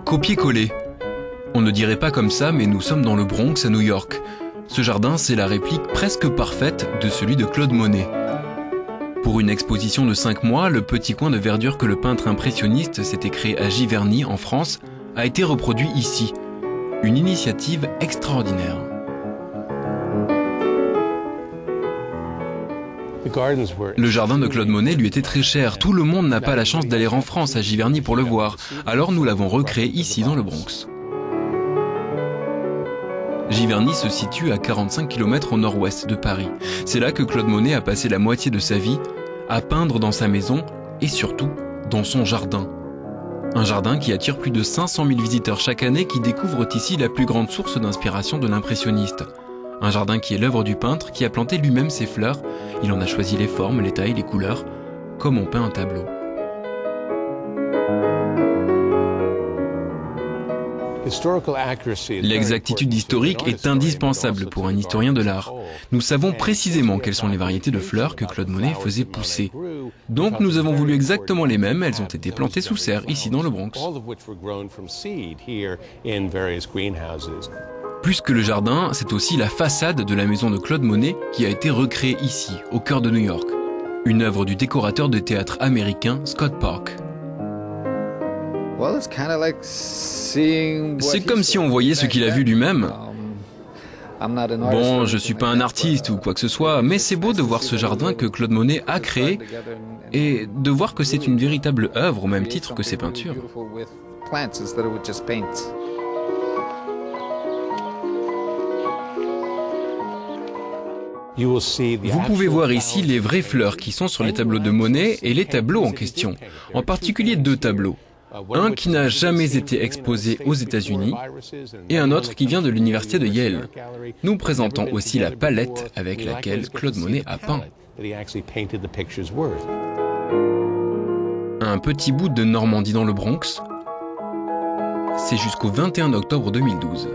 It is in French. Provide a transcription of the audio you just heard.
Copier-coller. On ne dirait pas comme ça, mais nous sommes dans le Bronx à New York. Ce jardin, c'est la réplique presque parfaite de celui de Claude Monet. Pour une exposition de 5 mois, le petit coin de verdure que le peintre impressionniste s'était créé à Giverny, en France, a été reproduit ici. Une initiative extraordinaire. Le jardin de Claude Monet lui était très cher. Tout le monde n'a pas la chance d'aller en France, à Giverny, pour le voir. Alors nous l'avons recréé ici, dans le Bronx. Giverny se situe à 45 km au nord-ouest de Paris. C'est là que Claude Monet a passé la moitié de sa vie à peindre dans sa maison et surtout dans son jardin. Un jardin qui attire plus de 500 000 visiteurs chaque année qui découvrent ici la plus grande source d'inspiration de l'impressionniste. Un jardin qui est l'œuvre du peintre qui a planté lui-même ses fleurs. Il en a choisi les formes, les tailles, les couleurs, comme on peint un tableau. L'exactitude historique est indispensable pour un historien de l'art. Nous savons précisément quelles sont les variétés de fleurs que Claude Monet faisait pousser. Donc nous avons voulu exactement les mêmes, elles ont été plantées sous serre, ici dans le Bronx. Plus que le jardin, c'est aussi la façade de la maison de Claude Monet qui a été recréée ici, au cœur de New York. Une œuvre du décorateur de théâtre américain Scott Park. C'est comme si on voyait ce qu'il a vu lui-même. Bon, je suis pas un artiste ou quoi que ce soit, mais c'est beau de voir ce jardin que Claude Monet a créé et de voir que c'est une véritable œuvre au même titre que ses peintures. Vous pouvez voir ici les vraies fleurs qui sont sur les tableaux de Monet et les tableaux en question, en particulier 2 tableaux. Un qui n'a jamais été exposé aux États-Unis et un autre qui vient de l'université de Yale. Nous présentons aussi la palette avec laquelle Claude Monet a peint. Un petit bout de Normandie dans le Bronx, c'est jusqu'au 21 octobre 2012.